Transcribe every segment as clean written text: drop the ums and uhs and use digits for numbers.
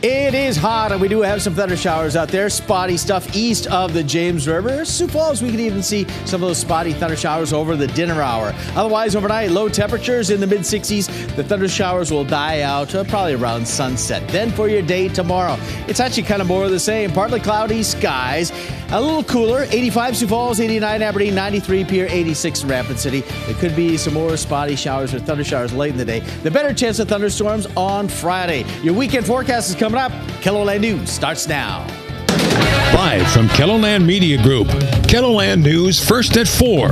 It is hot, and we do have some thunder showers out there. Spotty stuff east of the James River. Sioux Falls, we can even see some of those spotty thunder showers over the dinner hour. Otherwise, overnight, low temperatures in the mid-60s. The thunder showers will die out probably around sunset. Then for your day tomorrow, it's actually kind of more of the same. Partly cloudy skies, a little cooler. 85 Sioux Falls, 89 Aberdeen, 93 Pierre, 86 in Rapid City. There could be some more spotty showers or thunder showers late in the day. The better chance of thunderstorms on Friday. Your weekend forecast is coming up. KELOLAND News starts now. Live from KELOLAND Media Group, KELOLAND News first at 4.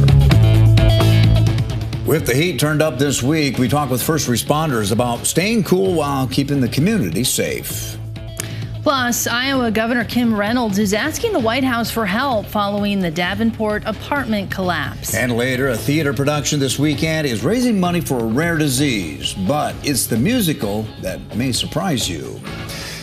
With the heat turned up this week, we talk with first responders about staying cool while keeping the community safe. Plus, Iowa Governor Kim Reynolds is asking the White House for help following the Davenport apartment collapse. And later, a theater production this weekend is raising money for a rare disease, but it's the musical that may surprise you.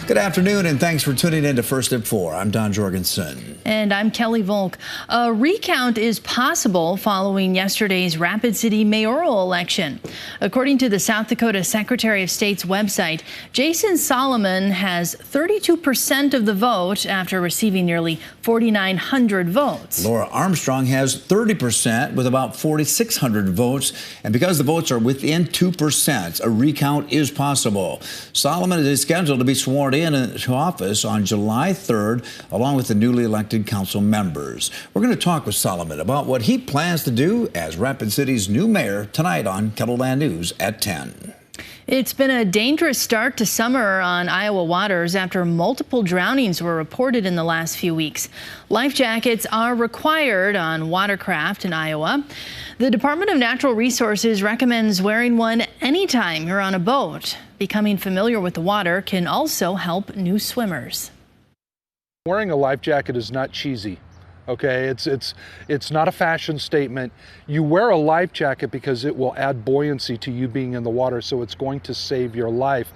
Good afternoon, and thanks for tuning in to First at 4. I'm Don Jorgensen. And I'm Kelly Volk. A recount is possible following yesterday's Rapid City mayoral election. According to the South Dakota Secretary of State's website, Jason Solomon has 32% of the vote after receiving nearly 4,900 votes. Laura Armstrong has 30% with about 4,600 votes. And because the votes are within 2%, a recount is possible. Solomon is scheduled to be sworn into office on July 3rd, along with the newly elected council members. We're going to talk with Solomon about what he plans to do as Rapid City's new mayor tonight on KELOLAND News at 10. It's been a dangerous start to summer on Iowa waters after multiple drownings were reported in the last few weeks. Life jackets are required on watercraft in Iowa. The Department of Natural Resources recommends wearing one anytime you're on a boat. Becoming familiar with the water can also help new swimmers. Wearing a life jacket is not cheesy. Okay, it's not a fashion statement. You wear a life jacket because it will add buoyancy to you being in the water, so it's going to save your life.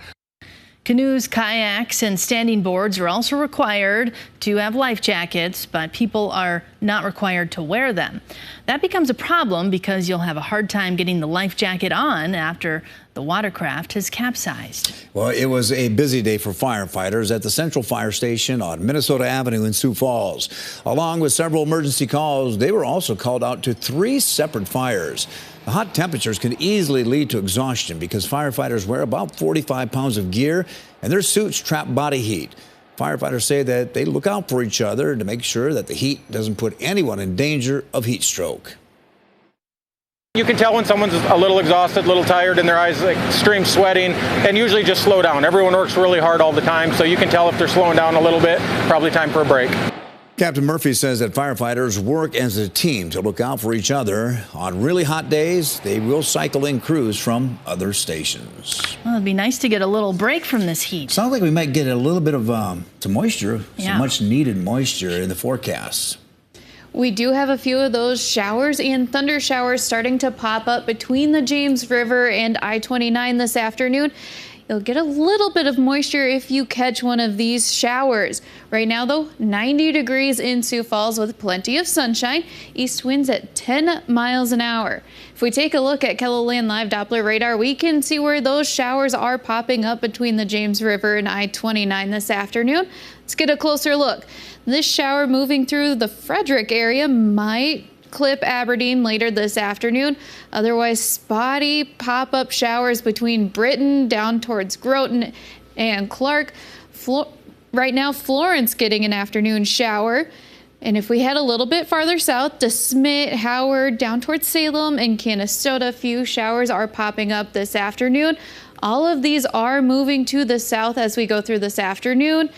Canoes, kayaks, and standing boards are also required to have life jackets, but people are not required to wear them. That becomes a problem because you'll have a hard time getting the life jacket on after the watercraft has capsized. Well, it was a busy day for firefighters at the Central Fire Station on Minnesota Avenue in Sioux Falls. Along with several emergency calls, they were also called out to 3 separate fires. The hot temperatures can easily lead to exhaustion because firefighters wear about 45 pounds of gear and their suits trap body heat. Firefighters say that they look out for each other to make sure that the heat doesn't put anyone in danger of heat stroke. You can tell when someone's a little exhausted, a little tired, and their eyes like extreme sweating, and usually just slow down. Everyone works really hard all the time, so you can tell if they're slowing down a little bit, probably time for a break. Captain Murphy says that firefighters work as a team to look out for each other. On really hot days, they will cycle in crews from other stations. Well, it'd be nice to get a little break from this heat. Sounds like we might get a little bit of some moisture, Yeah. some much needed moisture in the forecast. We do have a few of those showers and thunder showers starting to pop up between the James River and I-29 this afternoon. You'll get a little bit of moisture if you catch one of these showers. Right now, though, 90 degrees in Sioux Falls with plenty of sunshine. East winds at 10 miles an hour. If we take a look at KELOLAND Live Doppler radar, we can see where those showers are popping up between the James River and I-29 this afternoon. Let's get a closer look. This shower moving through the Frederick area might clip Aberdeen later this afternoon. Otherwise, spotty pop-up showers between Britain down towards Groton and Clark. Right now, Florence getting an afternoon shower. And if we head a little bit farther south, DeSmet, Howard, down towards Salem and Canastota, a few showers are popping up this afternoon. All of these are moving to the south as we go through this afternoon.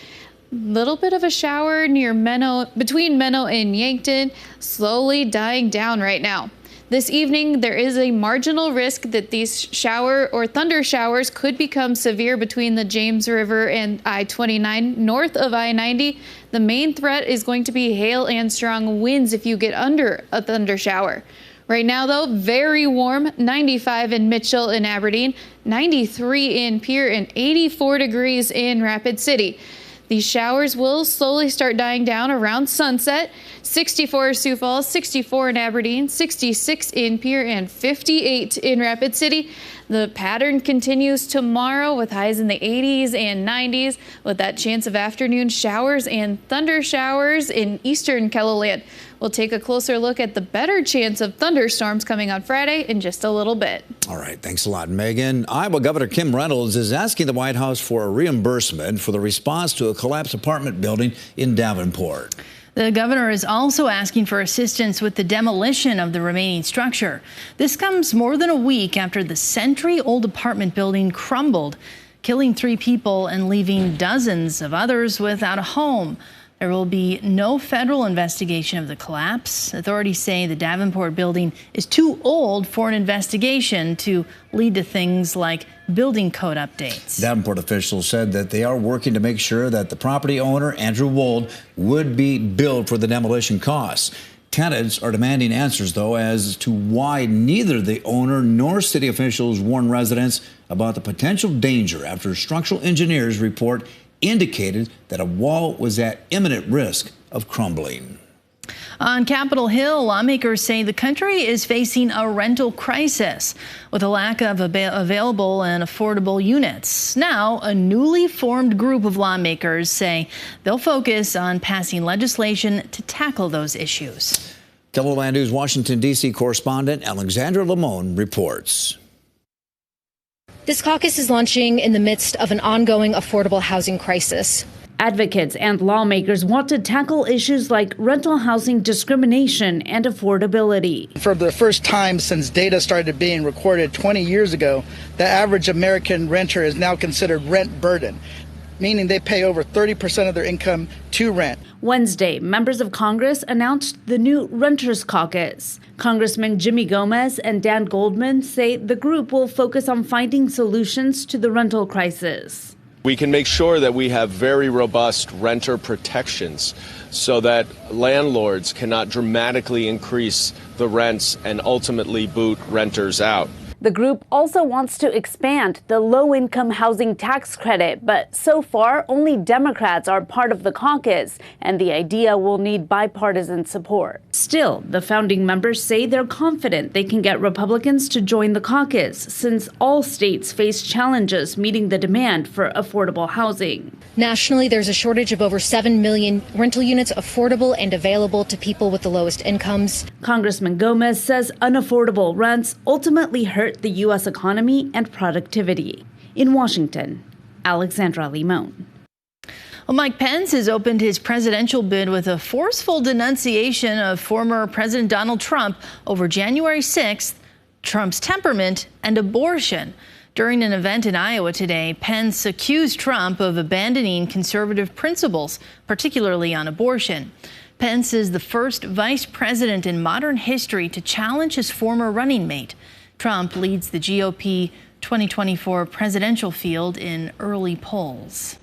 Little bit of a shower near between Menno and Yankton, slowly dying down right now. This evening, there is a marginal risk that these shower or thunder showers could become severe between the James River and I-29 north of I-90. The main threat is going to be hail and strong winds if you get under a thunder shower. Right now, though, very warm, 95 in Mitchell and Aberdeen, 93 in Pierre, and 84 degrees in Rapid City. These showers will slowly start dying down around sunset. 64 Sioux Falls, 64 in Aberdeen, 66 in Pierre, and 58 in Rapid City. The pattern continues tomorrow with highs in the 80s and 90s, with that chance of afternoon showers and thunder showers in eastern KELOLAND. We'll take a closer look at the better chance of thunderstorms coming on Friday in just a little bit. All right, thanks a lot, Megan. Iowa Governor Kim Reynolds is asking the White House for a reimbursement for the response to a collapsed apartment building in Davenport. The governor is also asking for assistance with the demolition of the remaining structure. This comes more than a week after the century-old apartment building crumbled, killing 3 people and leaving dozens of others without a home. There will be no federal investigation of the collapse. Authorities say the Davenport building is too old for an investigation to lead to things like building code updates. Davenport officials said that they are working to make sure that the property owner, Andrew Wold, would be billed for the demolition costs. Tenants are demanding answers, though, as to why neither the owner nor city officials warn residents about the potential danger after structural engineers' report indicated that a wall was at imminent risk of crumbling. On Capitol Hill, lawmakers say the country is facing a rental crisis with a lack of available and affordable units. Now, a newly formed group of lawmakers say they'll focus on passing legislation to tackle those issues. KELOLAND News Washington, D.C. correspondent Alexandra Limon reports. This caucus is launching in the midst of an ongoing affordable housing crisis. Advocates and lawmakers want to tackle issues like rental housing discrimination and affordability. For the first time since data started being recorded 20 years ago, the average American renter is now considered rent burden, meaning they pay over 30% of their income to rent. Wednesday, members of Congress announced the new Renters Caucus. Congressman Jimmy Gomez and Dan Goldman say the group will focus on finding solutions to the rental crisis. We can make sure that we have very robust renter protections so that landlords cannot dramatically increase the rents and ultimately boot renters out. The group also wants to expand the low-income housing tax credit, but so far only Democrats are part of the caucus, and the idea will need bipartisan support. Still, the founding members say they're confident they can get Republicans to join the caucus, since all states face challenges meeting the demand for affordable housing. Nationally, there's a shortage of over 7 million rental units affordable and available to people with the lowest incomes. Congressman Gomez says unaffordable rents ultimately hurt the U.S. economy and productivity. In Washington, Alexandra Limon. Well, Mike Pence has opened his presidential bid with a forceful denunciation of former President Donald Trump over January 6th, Trump's temperament, and abortion. During an event in Iowa today, Pence accused Trump of abandoning conservative principles, particularly on abortion. Pence is the first vice president in modern history to challenge his former running mate. Trump leads the GOP 2024 presidential field in early polls.